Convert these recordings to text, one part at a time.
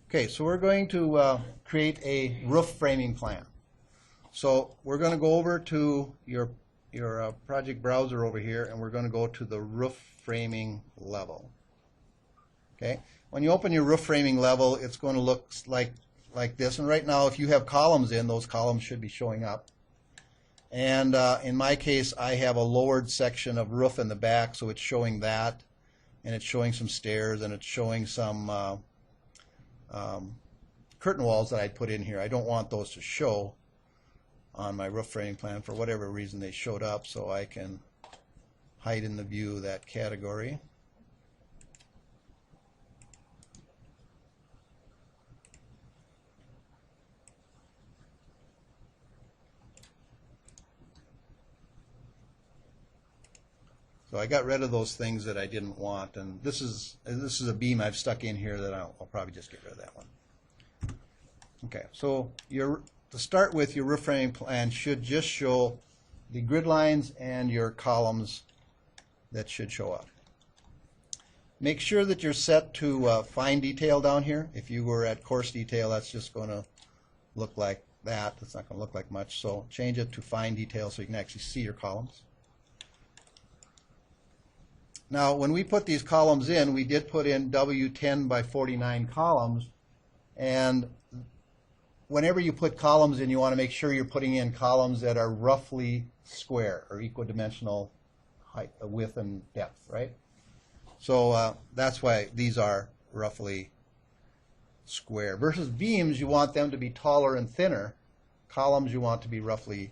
Okay, so we're going to create a roof framing plan. So we're going to go over to your project browser over here, and we're going to go to the roof framing level. Okay, when you open your roof framing level, it's going to look like this. And right now, if you have columns in, those columns should be showing up. And in my case, I have a lowered section of roof in the back, so it's showing that, and it's showing some stairs, and it's showing some curtain walls that I put in here. I don't want those to show on my roof framing plan. For whatever reason they showed up, so I can hide in the view that category. So I got rid of those things that I didn't want, and this is a beam I've stuck in here that I'll probably just get rid of that one. Okay, so to start with, your roof framing plan should just show the grid lines and your columns that should show up. Make sure that you're set to fine detail down here. If you were at coarse detail, that's just going to look like that. It's not going to look like much, so change it to fine detail so you can actually see your columns. Now, when we put these columns in, we did put in W10 by 49 columns, and whenever you put columns in, you want to make sure you're putting in columns that are roughly square or equidimensional height, width, and depth, right? So that's why these are roughly square. Versus beams, you want them to be taller and thinner. Columns, you want to be roughly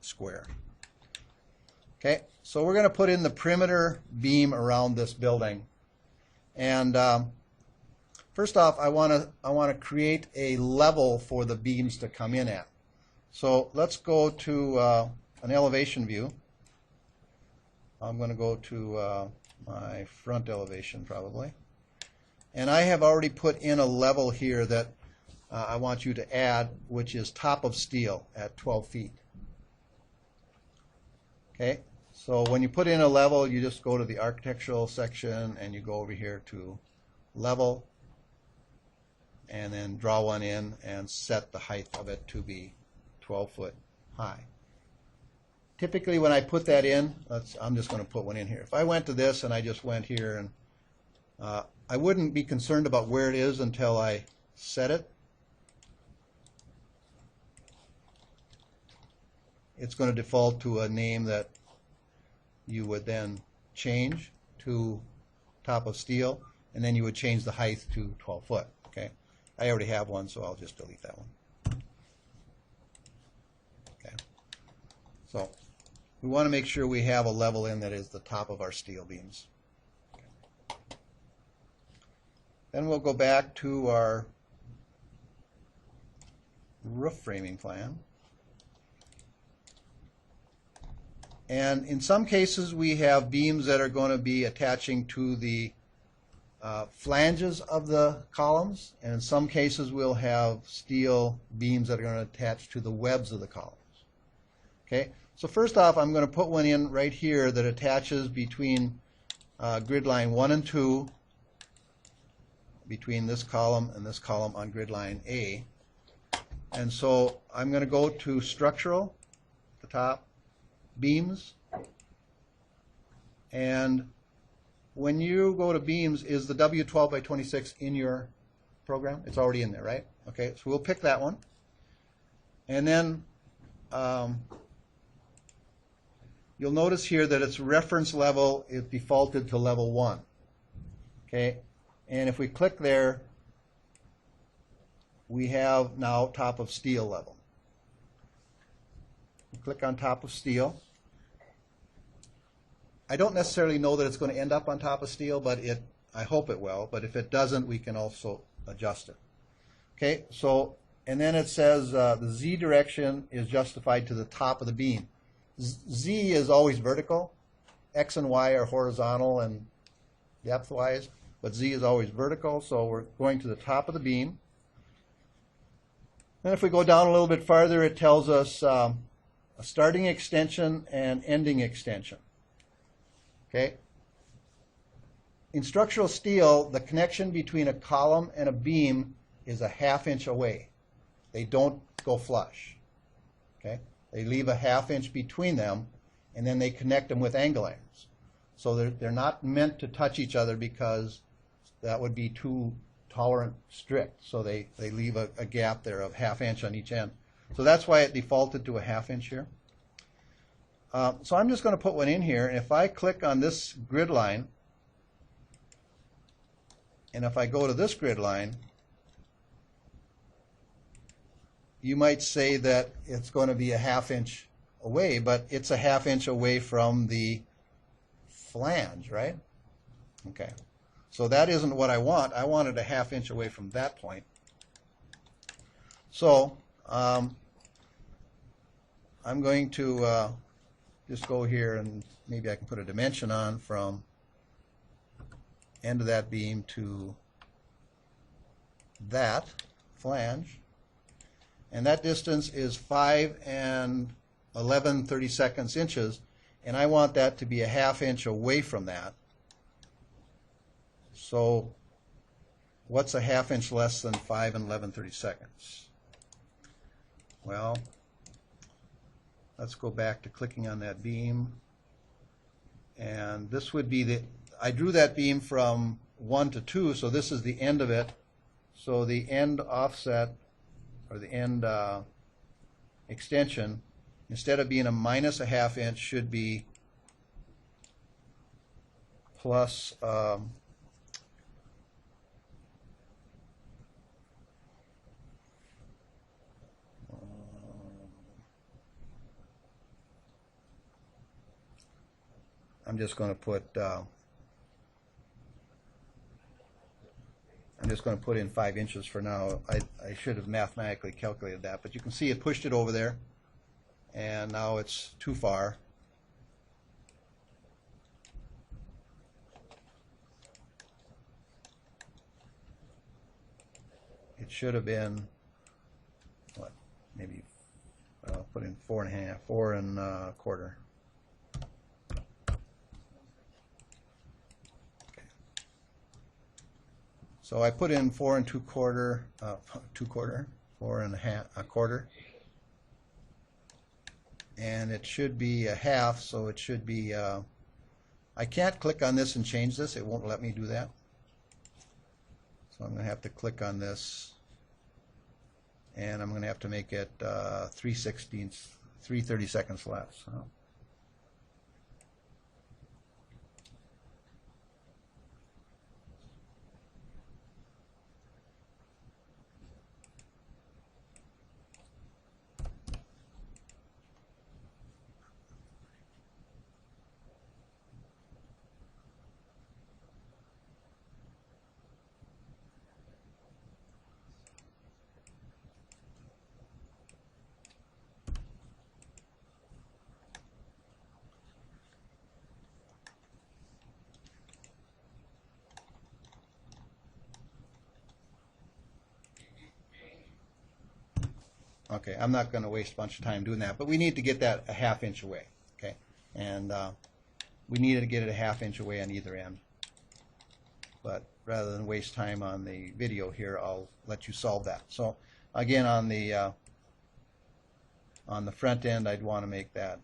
square. Okay, so we're going to put in the perimeter beam around this building, and first off, I want to create a level for the beams to come in at. So let's go to an elevation view. I'm going to go to my front elevation probably, and I have already put in a level here that I want you to add, which is top of steel at 12 feet. Okay, so when you put in a level, you just go to the architectural section and you go over here to level, and then draw one in and set the height of it to be 12 foot high. Typically when I put that in, I'm just going to put one in here. If I went to this and I just went here, and I wouldn't be concerned about where it is until I set it. It's going to default to a name that you would then change to top of steel, and then you would change the height to 12 foot. Okay, I already have one, so I'll just delete that one. Okay, so we want to make sure we have a level in that is the top of our steel beams. Okay. Then we'll go back to our roof framing plan. And in some cases, we have beams that are going to be attaching to the flanges of the columns, and in some cases, we'll have steel beams that are going to attach to the webs of the columns. Okay, so first off, I'm going to put one in right here that attaches between grid line 1 and 2, between this column and this column on grid line A. And so I'm going to go to structural, the top, beams, and when you go to beams, is the W12 by 26 in your program? It's already in there, right? Okay, so we'll pick that one, and then you'll notice here that its reference level is defaulted to level 1. Okay, and if we click there, we have now top of steel level. We click on top of steel. I don't necessarily know that it's going to end up on top of steel, but I hope it will. But if it doesn't, we can also adjust it. Okay, so, and then it says the Z direction is justified to the top of the beam. Z is always vertical. X and Y are horizontal and depth-wise, but Z is always vertical, so we're going to the top of the beam. And if we go down a little bit farther, it tells us a starting extension and ending extension. Okay. In structural steel, the connection between a column and a beam is a ½ inch away. They don't go flush. Okay? They leave a ½ inch between them, and then they connect them with angle irons. So they're not meant to touch each other because that would be too tolerant strict. So they leave a gap there of ½ inch on each end. So that's why it defaulted to a ½ inch here. So I'm just going to put one in here, and if I click on this grid line, and if I go to this grid line, you might say that it's going to be a ½ inch away, but it's a ½ inch away from the flange, right? Okay. So that isn't what I want. I wanted a ½ inch away from that point. So I'm going to just go here, and maybe I can put a dimension on from end of that beam to that flange. And that distance is 5 and 11/32 inches, and I want that to be a ½ inch away from that. So what's a ½ inch less than 5 and 11/32? Well, let's go back to clicking on that beam, and this would be I drew that beam from 1 to 2, so this is the end of it. So the end offset, or the end extension, instead of being a minus a ½ inch, should be plus I'm just going to put in 5 inches for now. I should have mathematically calculated that, but you can see it pushed it over there, and now it's too far. It should have been, what, maybe put in 4.5, 4 1/4. So I put in 4 2/4, 4 1/4, and it should be a half, so it should be, I can't click on this and change this, it won't let me do that. So I'm going to have to click on this, and I'm going to have to make it 3/32 less. Huh? Okay, I'm not going to waste a bunch of time doing that, but we need to get that a ½ inch away, okay? And we needed to get it a ½ inch away on either end. But rather than waste time on the video here, I'll let you solve that. So again, on the front end, I'd want to make that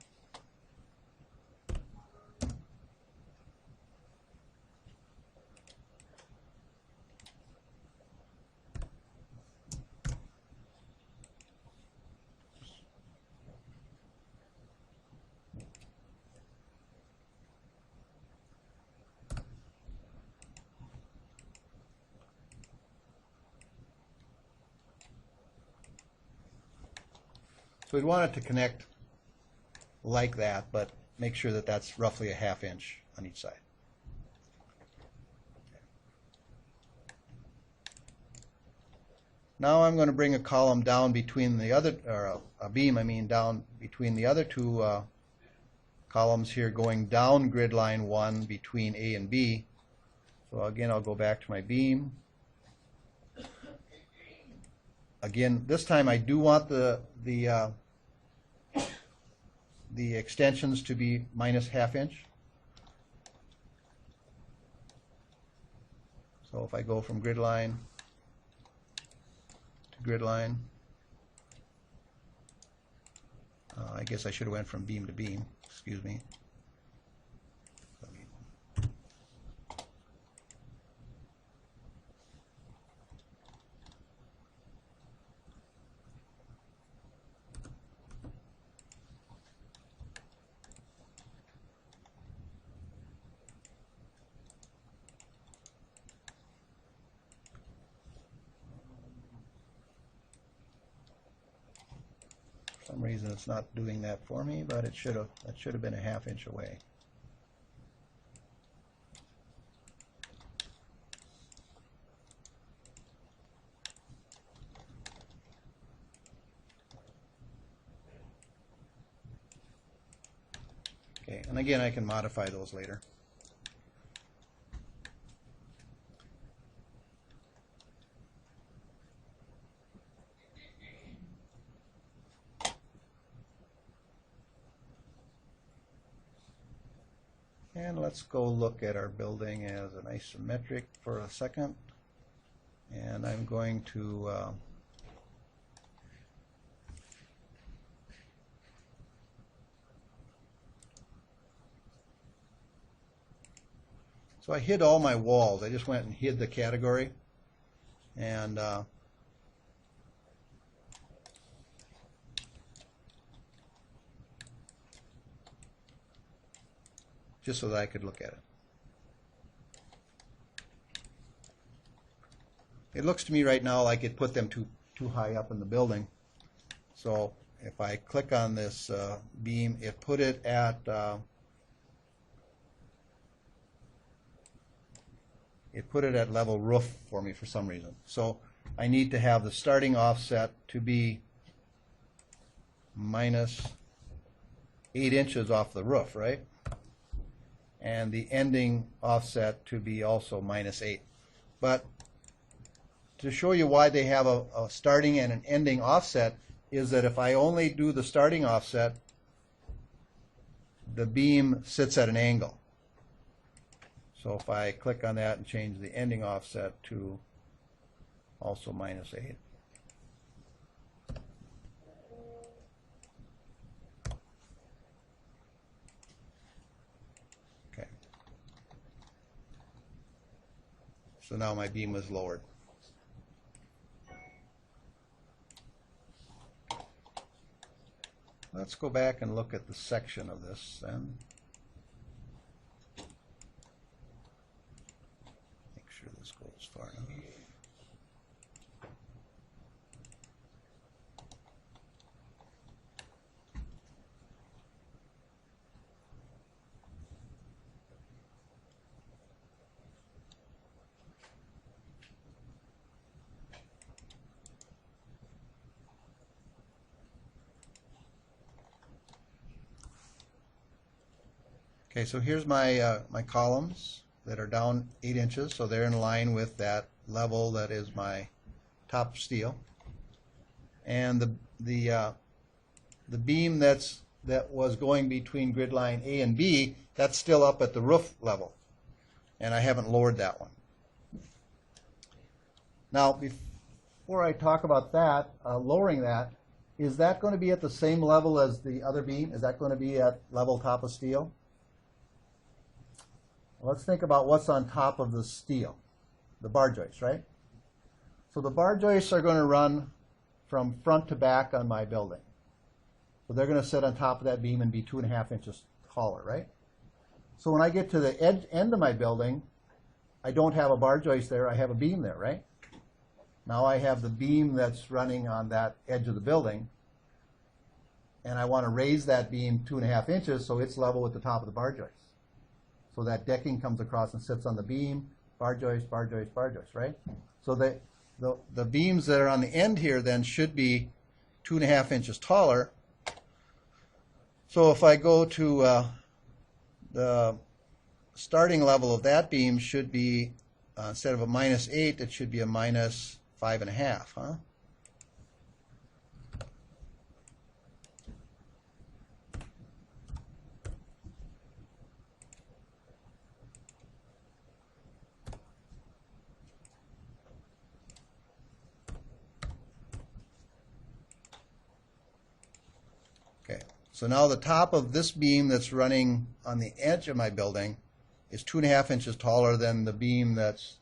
so we'd want it to connect like that, but make sure that that's roughly a ½ inch on each side. Now I'm going to bring a column down between the other, or a beam, I mean, down between the other two columns here, going down grid line 1 between A and B. So again, I'll go back to my beam. Again, this time I do want the extensions to be minus ½ inch. So if I go from grid line grid line. I guess I should have went from beam to beam. Excuse me. For some reason it's not doing that for me, but it should have. That should have been a ½ inch away. Okay, and again I can modify those later. And let's go look at our building as an isometric for a second. And I'm going to so I hid all my walls. I just went and hid the category, and just so that I could look at it. It looks to me right now like it put them too high up in the building. So if I click on this beam, it put it at level roof for me for some reason. So I need to have the starting offset to be minus 8 inches off the roof, right? And the ending offset to be also minus 8. But to show you why they have a starting and an ending offset is that if I only do the starting offset, the beam sits at an angle. So if I click on that and change the ending offset to also minus 8. Okay. So now my beam is lowered. Let's go back and look at the section of this then. Make sure this goes far enough. Okay, so here's my my columns that are down 8 inches, so they're in line with that level that is my top steel. And the beam that was going between grid line A and B, that's still up at the roof level, and I haven't lowered that one. Now, before I talk about that, lowering that, is that going to be at the same level as the other beam? Is that going to be at level top of steel? Let's think about what's on top of the steel, the bar joists, right? So the bar joists are going to run from front to back on my building. So they're going to sit on top of that beam and be 2.5 inches taller, right? So when I get to the end of my building, I don't have a bar joist there, I have a beam there, right? Now I have the beam that's running on that edge of the building, and I want to raise that beam 2.5 inches so it's level with the top of the bar joist. So that decking comes across and sits on the beam, bar joist, bar joist, bar joist, right? So the beams that are on the end here then should be 2.5 inches taller. So if I go to the starting level of that beam should be, instead of a minus 8, it should be a minus 5.5, huh? So now the top of this beam that's running on the edge of my building is 2.5 inches taller than the beam that's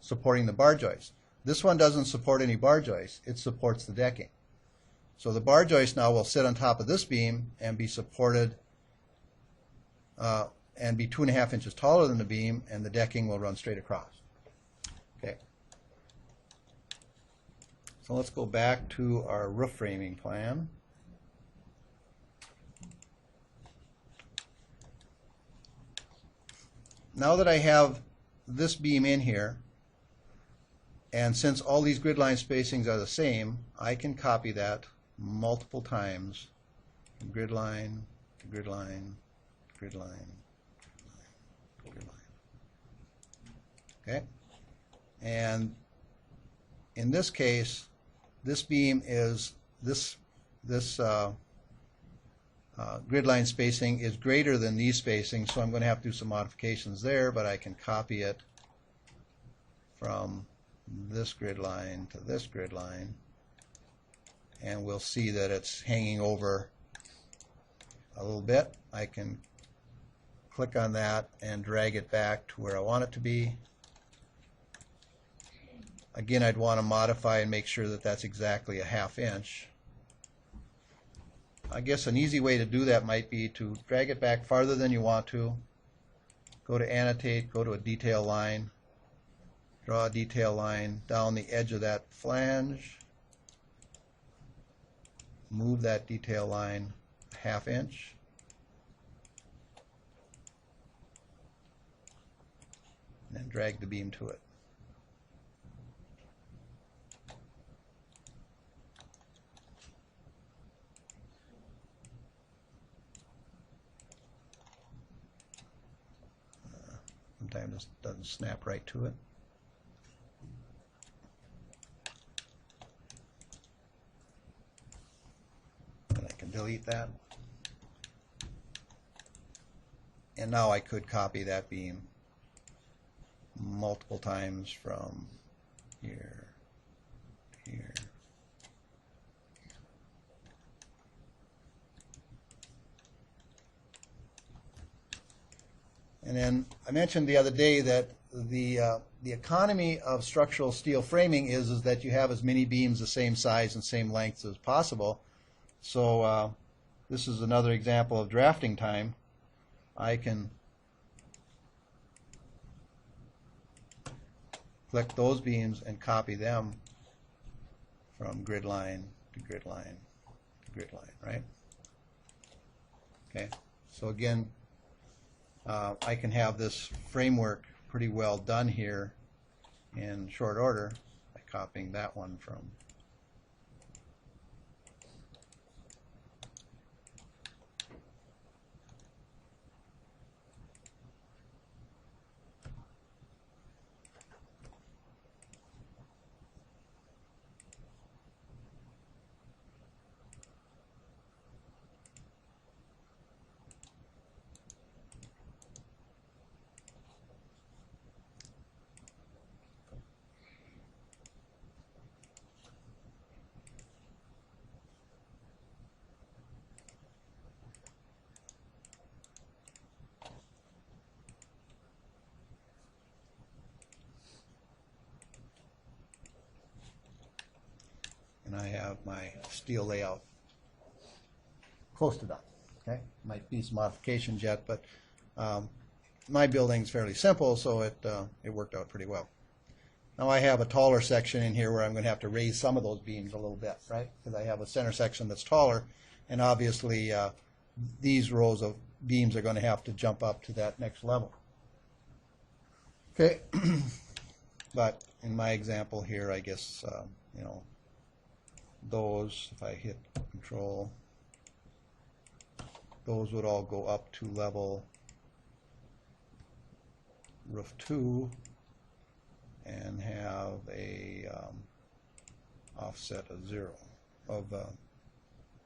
supporting the bar joist. This one doesn't support any bar joist, it supports the decking. So the bar joist now will sit on top of this beam and be supported and be 2.5 inches taller than the beam, and the decking will run straight across. Okay. So let's go back to our roof framing plan. Now that I have this beam in here, and since all these grid line spacings are the same, I can copy that multiple times from grid line to grid line, grid line, grid line. Okay? And in this case, this beam is this grid line spacing is greater than these spacings, so I'm going to have to do some modifications there, but I can copy it from this grid line to this grid line, and we'll see that it's hanging over a little bit. I can click on that and drag it back to where I want it to be. Again, I'd want to modify and make sure that that's exactly a 1/2 inch. I guess an easy way to do that might be to drag it back farther than you want to, go to annotate, go to a detail line, draw a detail line down the edge of that flange, move that detail line 1/2 inch, and then drag the beam to it. Sometimes it doesn't snap right to it. And I can delete that. And now I could copy that beam multiple times from here to here. And then I mentioned the other day that the economy of structural steel framing is that you have as many beams the same size and same length as possible. So this is another example of drafting time. I can click those beams and copy them from grid line to grid line to grid line, right? Okay, so again, I can have this framework pretty well done here in short order by copying that one from. And I have my steel layout close to done. Okay, might be some modifications yet, but my building's fairly simple, so it worked out pretty well. Now I have a taller section in here where I'm going to have to raise some of those beams a little bit, right? Because I have a center section that's taller, and obviously these rows of beams are going to have to jump up to that next level. Okay, but in my example here, I guess you know, those, if I hit Control, those would all go up to level roof 2 and have a offset of 0, of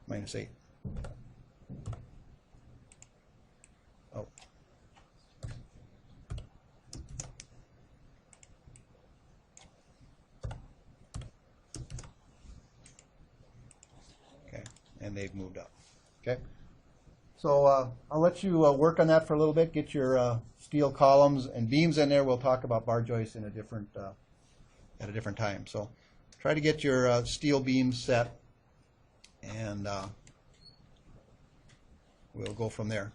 -8. Oh. Okay, and they've moved up. Okay, So I'll let you work on that for a little bit, get your steel columns and beams in there. We'll talk about bar joists in a different, at a different time. So try to get your steel beams set, and we'll go from there.